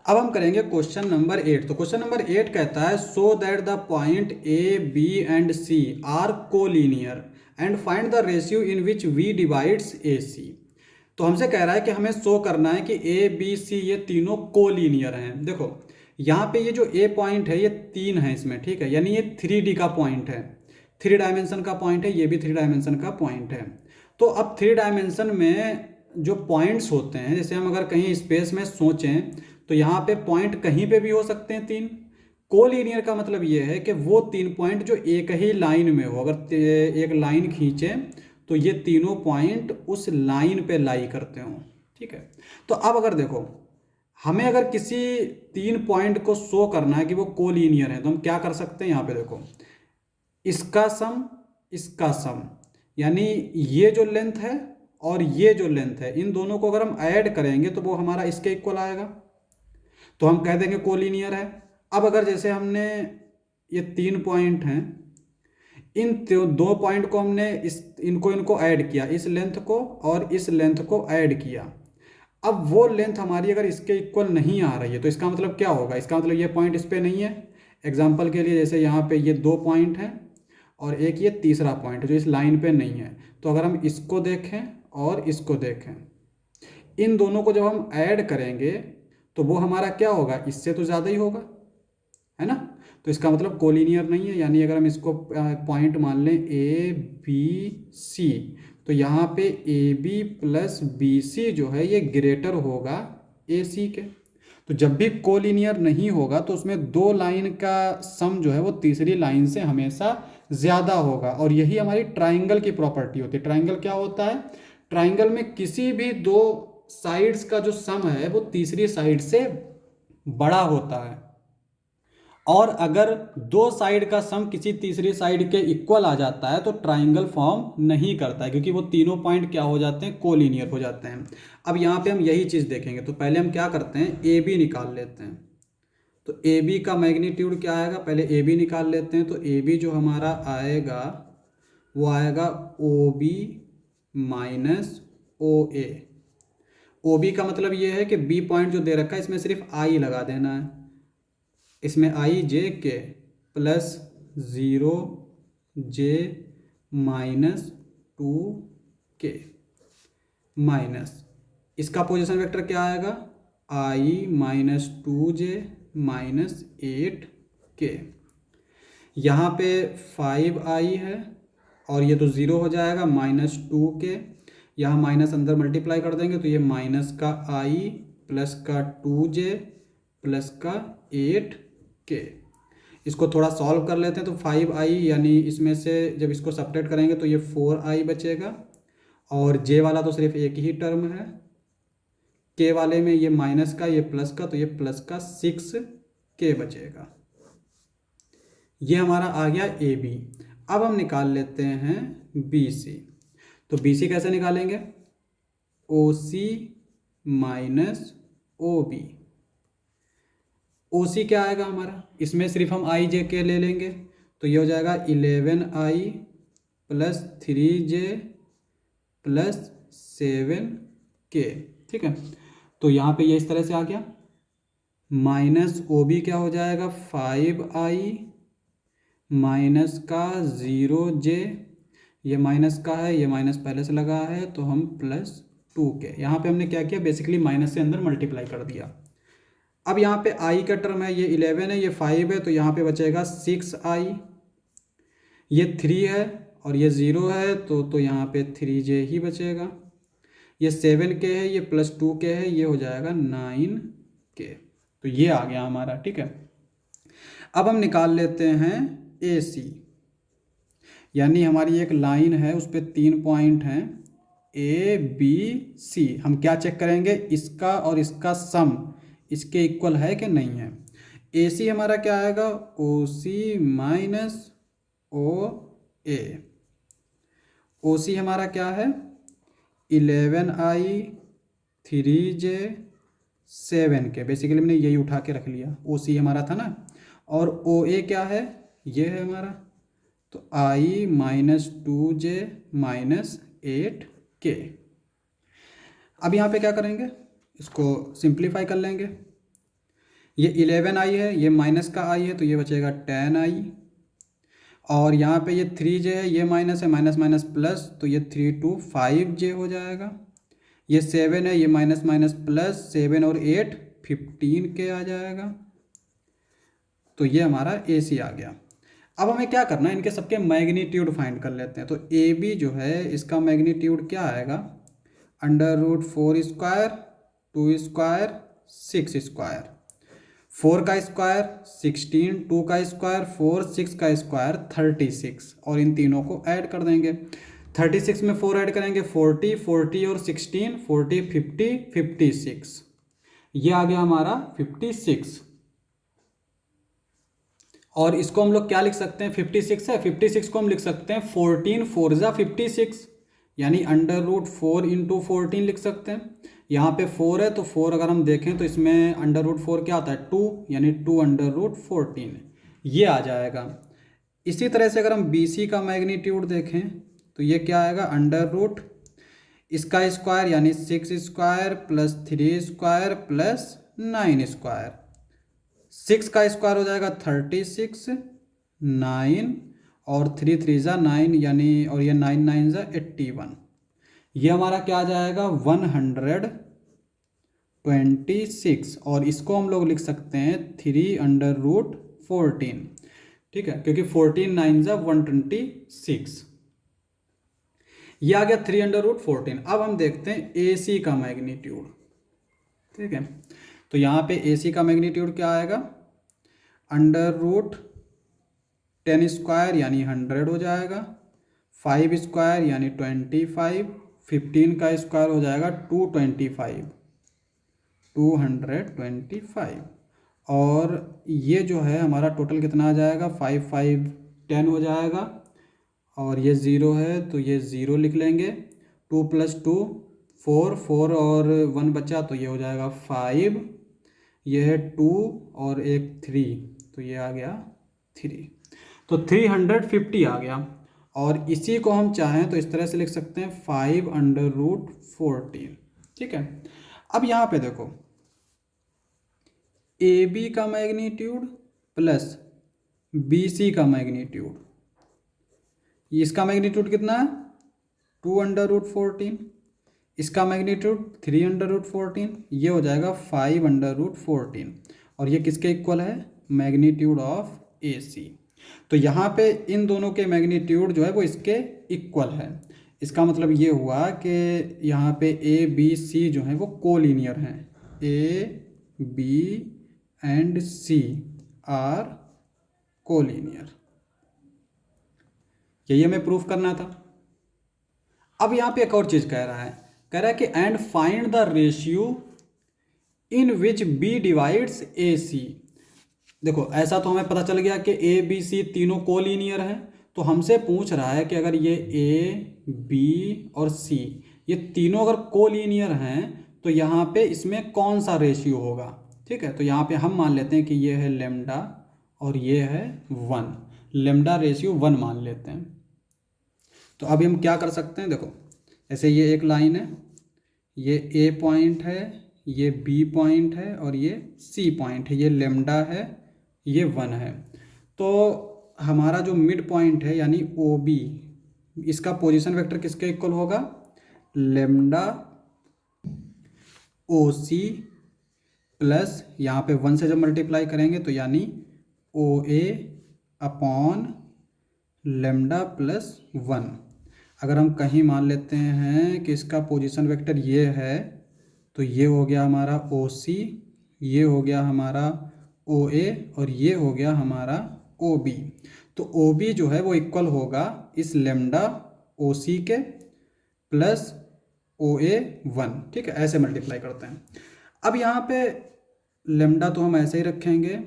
अब हम करेंगे क्वेश्चन नंबर 8। तो क्वेश्चन नंबर 8 कहता है show that the point A B and C are collinear and find the ratio in which we divides A C. तो हमसे कह रहा है कि हमें शो करना है कि ए बी सी ये तीनों कोलिनियर हैं। देखो यहाँ पे ये जो ए पॉइंट है ये 3 है इसमें, ठीक है, यानी ये 3D का पॉइंट है, 3 डायमेंशन का पॉइंट है, ये भी 3 डायमेंशन का पॉइंट है। तो अब 3 डायमेंशन में जो पॉइंट्स होते हैं, जैसे हम अगर कहीं स्पेस में सोचें तो यहाँ पे पॉइंट कहीं पे भी हो सकते हैं 3। कोलिनियर का मतलब ये है कि वो 3 पॉइंट जो एक ही लाइन में हो, अगर एक लाइन खींचें तो ये तीनों पॉइंट उस लाइन पे लाई करते हो, ठीक है। तो अब अगर देखो हमें अगर किसी 3 पॉइंट को शो करना है कि वो कोलिनियर है तो हम क्या कर सकते हैं, यहाँ पे देखो इसका सम इसका सम, यानी ये जो लेंथ है और ये जो लेंथ है इन दोनों को अगर हम ऐड करेंगे तो वो हमारा इसके इक्वल आएगा, तो हम कह देंगे कोलिनियर है। अब अगर जैसे हमने ये 3 पॉइंट हैं, इन 2 पॉइंट को हमने इनको ऐड किया, इस लेंथ को और इस लेंथ को ऐड किया। अब वो लेंथ हमारी अगर इसके इक्वल नहीं आ रही है तो इसका मतलब क्या होगा, इसका मतलब ये पॉइंट इस पे नहीं है। एग्जाम्पल के लिए जैसे यहाँ पे ये 2 पॉइंट हैं और एक ये तीसरा पॉइंट जो इस लाइन पे नहीं है, तो अगर हम इसको देखें और इसको देखें, इन दोनों को जब हम ऐड करेंगे तो वो हमारा क्या होगा, इससे तो ज़्यादा ही होगा, है ना। तो इसका मतलब कोलिनियर नहीं है। यानी अगर हम इसको पॉइंट मान लें ए बी सी, तो यहाँ पे A B plus B C जो है ये ग्रेटर होगा ए सी के। तो जब भी कोलिनियर नहीं होगा तो उसमें 2 लाइन का सम जो है वो तीसरी लाइन से हमेशा ज़्यादा होगा, और यही हमारी ट्राइंगल की प्रॉपर्टी होती है। ट्राइंगल क्या होता है, ट्राइंगल में किसी भी 2 साइड्स का जो सम है वो तीसरी साइड से बड़ा होता है, और अगर 2 साइड का सम किसी तीसरी साइड के इक्वल आ जाता है तो ट्राइंगल फॉर्म नहीं करता है, क्योंकि वो तीनों पॉइंट क्या हो जाते हैं, कोलिनियर हो जाते हैं। अब यहाँ पे हम यही चीज़ देखेंगे, तो पहले हम क्या करते हैं, ए बी निकाल लेते हैं। तो ए बी का मैग्नीट्यूड क्या आएगा, पहले ए बी निकाल लेते हैं। तो ए बी जो हमारा आएगा वो आएगा ओ बी माइनस ओ ए। ओ बी का मतलब ये है कि बी पॉइंट जो दे रखा है इसमें सिर्फ आई लगा देना है, इसमें आई जे के प्लस 0 जे माइनस 2 के माइनस, इसका पोजीशन वेक्टर क्या आएगा, आई माइनस 2 जे माइनस 8 के। यहाँ पे 5 आई है और ये तो 0 हो जाएगा, माइनस 2 के, यहाँ माइनस अंदर मल्टीप्लाई कर देंगे तो ये माइनस का आई प्लस का 2 जे प्लस का 8 के। इसको थोड़ा सॉल्व कर लेते हैं। तो 5 आई यानी इसमें से जब इसको सब्ट्रैक्ट करेंगे तो ये 4 आई बचेगा, और जे वाला तो सिर्फ एक ही टर्म है, के वाले में ये माइनस का ये प्लस का, तो ये प्लस का 6 के बचेगा। ये हमारा आ गया ए बी। अब हम निकाल लेते हैं बी सी। तो बी सी कैसे निकालेंगे, ओ सी माइनस ओ बी। ओ सी क्या आएगा हमारा, इसमें सिर्फ हम आई जे के ले लेंगे, तो ये हो जाएगा 11 आई प्लस 3 जे प्लस 7 के, ठीक है। तो यहाँ पे ये इस तरह से आ गया, माइनस ओ बी क्या हो जाएगा 5 आई माइनस का 0 जे, ये माइनस का है, ये माइनस पहले से लगा है तो हम प्लस 2 के। यहाँ पे हमने क्या किया, बेसिकली माइनस से अंदर मल्टीप्लाई कर दिया। अब यहाँ पे आई का टर्म है, ये 11 है, ये 5 है, तो यहाँ पे बचेगा 6 आई, ये 3 है और ये 0 है, तो यहाँ पे 3 जे ही बचेगा। ये 7 के है, ये प्लस 2 के है, ये हो जाएगा 9 के। तो ये आ गया हमारा, ठीक है। अब हम निकाल लेते हैं ए सी, यानी हमारी एक लाइन है उस पर 3 पॉइंट हैं ए बी सी। हम क्या चेक करेंगे, इसका और इसका सम इसके इक्वल है कि नहीं है। ए सी हमारा क्या आएगा, ओ सी माइनस ओ ए। ओ सी हमारा क्या है, 11 आई 3 जे 7 के, बेसिकली हमने यही उठा के रख लिया, ओ सी हमारा था ना। और ओ ए क्या है, ये है हमारा, तो आई माइनस 2 जे माइनस 8 के। अब यहाँ पे क्या करेंगे, इसको सिंप्लीफाई कर लेंगे। ये 11i है, ये माइनस का i है तो ये बचेगा 10i। और यहाँ पे ये 3j है, ये माइनस है, माइनस माइनस प्लस, तो ये 3 2 5j हो जाएगा। ये 7 है, ये माइनस माइनस प्लस, 7 और 8 15k आ जाएगा। तो ये हमारा AC आ गया। अब हमें क्या करना है, इनके सबके मैग्नीट्यूड फाइंड कर लेते हैं। तो AB जो है इसका मैग्नीट्यूड क्या आएगा, √4² 2 स्क्वायर 6 स्क्वायर, 4 का स्क्वायर 16, 2 का स्क्वायर 4, 6 का स्क्वायर 36, और इन तीनों को ऐड कर देंगे। 36 में 4 ऐड करेंगे 40, 40 और 16 40 50 56, ये आ गया हमारा 56। और इसको हम लोग क्या लिख सकते हैं, 56 है, 56 को हम लिख सकते हैं 14 4 ज़ा 56, यानी √4 × 14 लिख सकते हैं। यहाँ पे 4 है तो 4 अगर हम देखें तो इसमें √4 क्या आता है 2, यानी 2 √14, ये आ जाएगा। इसी तरह से अगर हम BC का मैग्नीट्यूड देखें तो ये क्या आएगा, अंडर इसका स्क्वायर यानी 6 square plus 3 square plus 9 square, 6 का स्क्वायर हो जाएगा 36, 9 और 3 3 ज़ा 9, यानी और ये 9 9 ज़ा 81, ये हमारा क्या आ जाएगा 126। और इसको हम लोग लिख सकते हैं 3 √14, ठीक है, क्योंकि 14 9 ज़ा 126, ये आ गया 3 √14। अब हम देखते हैं AC का मैग्नीट्यूड, ठीक है। तो यहाँ पे AC का मैग्नीट्यूड क्या आएगा, √10 स्क्वायर यानी 100 हो जाएगा, 5 स्क्वायर यानी 25, 15 का स्क्वायर हो जाएगा 225, और ये जो है हमारा टोटल कितना आ जाएगा 5 5 10 हो जाएगा, और ये 0 है तो ये 0 लिख लेंगे। 2 + 2 4, 4 और 1 बचा तो ये हो जाएगा 5, ये है 2 और एक 3, तो ये आ गया 3, तो 350 आ गया। और इसी को हम चाहें तो इस तरह से लिख सकते हैं 5 √14, ठीक है। अब यहाँ पे देखो AB का मैग्नीट्यूड प्लस BC का मैग्नीट्यूड, इसका मैग्नीट्यूड कितना है 2 √14, इसका मैग्नीट्यूड 3 √14, ये हो जाएगा 5 √14, और ये किसके इक्वल है, मैग्नीट्यूड ऑफ AC। तो यहाँ पे इन दोनों के मैग्नीट्यूड जो है वो इसके इक्वल है। इसका मतलब ये हुआ कि यहाँ पे ABC जो है वो कोलिनियर हैं, AB and C are collinear, यही हमें प्रूफ करना था। अब यहाँ पे एक और चीज़ कह रहा है कि and find the ratio in which B divides AC। देखो ऐसा तो हमें पता चल गया कि ABC तीनों कोलिनियर हैं, तो हमसे पूछ रहा है कि अगर ये A B और C ये तीनों अगर कोलिनियर हैं तो यहाँ पे इसमें कौन सा रेशियो होगा, ठीक है। तो यहाँ पे हम मान लेते हैं कि ये है लेमडा और ये है 1, लेमडा रेशियो 1 मान लेते हैं। तो अभी हम क्या कर सकते हैं, देखो ऐसे ये एक लाइन है, ये A पॉइंट है, ये B पॉइंट है और ये C पॉइंट है, ये लेमडा है, ये 1 है। तो हमारा जो मिड पॉइंट है यानी OB, इसका पोजीशन वेक्टर किसके इक्वल होगा, लेमडा OC प्लस यहाँ पे 1 से जब मल्टीप्लाई करेंगे तो यानी OA अपॉन लेमडा प्लस 1। अगर हम कहीं मान लेते हैं कि इसका पोजीशन वेक्टर ये है तो ये हो गया हमारा OC, ये हो गया हमारा OA और ये हो गया हमारा OB। तो OB जो है वो इक्वल होगा इस लेमडा OC के प्लस OA 1, ठीक है। ऐसे मल्टीप्लाई करते हैं। अब यहाँ पे लेमडा तो हम ऐसे ही रखेंगे,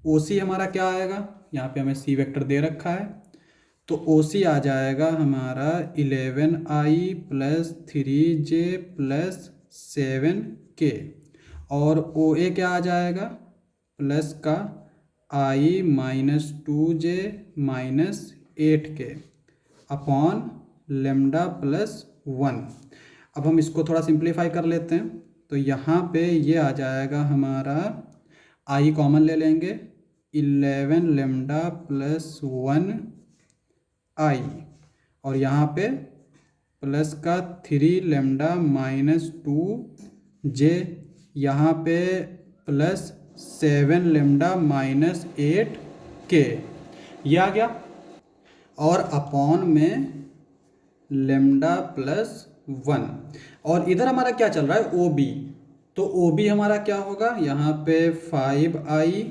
OC हमारा क्या आएगा, यहाँ पे हमें C वेक्टर दे रखा है, तो OC आ जाएगा हमारा 11i plus 3j plus 7k, और OA क्या आ जाएगा प्लस का i minus 2j minus 8k upon lambda plus 1। अब हम इसको थोड़ा सिंप्लीफाई कर लेते हैं, तो यहाँ पे ये आ जाएगा हमारा आई कॉमन ले लेंगे, 11 लेमडा प्लस 1 आई, और यहाँ पे प्लस का 3 लेमडा माइनस 2 जे, यहाँ पे प्लस 7 लेमडा माइनस 8 के, ये आ गया। और अपॉन में लेमडा प्लस 1, और इधर हमारा क्या चल रहा है, ओ बी, तो ओ बी हमारा क्या होगा, यहाँ पे 5i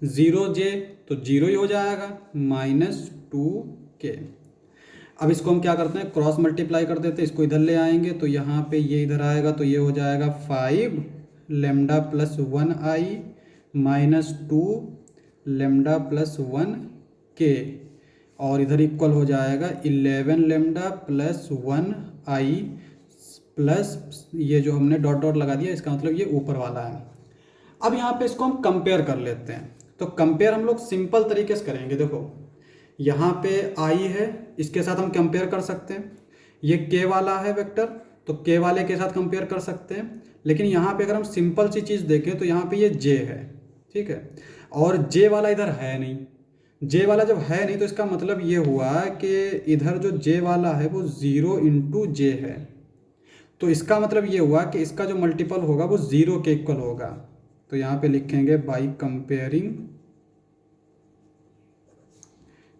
0j, तो 0 ही हो जाएगा, माइनस 2k। अब इसको हम क्या करते हैं, क्रॉस मल्टीप्लाई कर देते हैं, इसको इधर ले आएंगे तो यहाँ पे ये इधर आएगा, तो ये हो जाएगा 5 lambda plus 1i minus 2 lambda plus 1k, और इधर इक्वल हो जाएगा 11 लेमडा प्लस 1i प्लस ये जो हमने डॉट डॉट लगा दिया, इसका मतलब ये ऊपर वाला है। अब यहाँ पे इसको हम कंपेयर कर लेते हैं, तो कंपेयर हम लोग सिंपल तरीके से करेंगे। देखो यहाँ पे i है, इसके साथ हम कंपेयर कर सकते हैं, ये k वाला है वेक्टर, तो k वाले के साथ कंपेयर कर सकते हैं। लेकिन यहाँ पे अगर हम सिंपल सी चीज़ देखें तो यहाँ पे ये j है, ठीक है, और j वाला इधर है नहीं। j वाला जब है नहीं तो इसका मतलब ये हुआ कि इधर जो j वाला है वो 0 इंटू जे है, तो इसका मतलब ये हुआ कि इसका जो मल्टीपल होगा वो 0 के इक्वल होगा। तो यहाँ पे लिखेंगे बाई कंपेयरिंग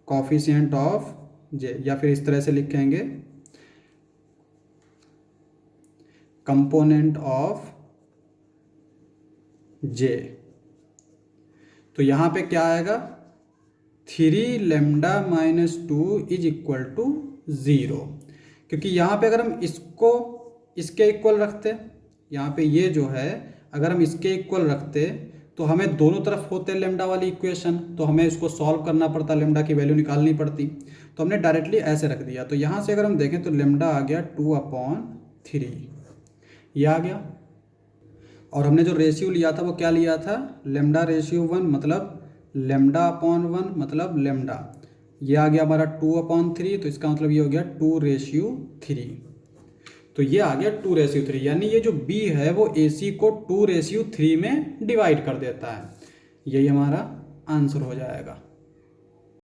कोफिशिएंट ऑफ जे, या फिर इस तरह से लिखेंगे कंपोनेंट ऑफ जे। तो यहाँ पे क्या आएगा, 3 lambda minus 2 is equal to 0, क्योंकि यहाँ पे अगर हम इसको इसके इक्वल रखते, यहाँ पे ये जो है अगर हम इसके इक्वल रखते तो हमें दोनों तरफ होते लेमडा वाली इक्वेशन, तो हमें इसको सॉल्व करना पड़ता, लेमडा की वैल्यू निकालनी पड़ती, तो हमने डायरेक्टली ऐसे रख दिया। तो यहाँ से अगर हम देखें तो लेमडा आ गया 2/3, ये आ गया। और हमने जो रेशियो लिया था वो क्या लिया था, लेमडा रेशियो 1, मतलब लेमडा अपॉन 1 मतलब लेमडा, ये आ गया हमारा 2/3, तो इसका मतलब ये हो गया 2/3, तो ये आ गया 2/3, यानी ये जो b है वो AC को 2/3 में डिवाइड कर देता है। यही हमारा आंसर हो जाएगा।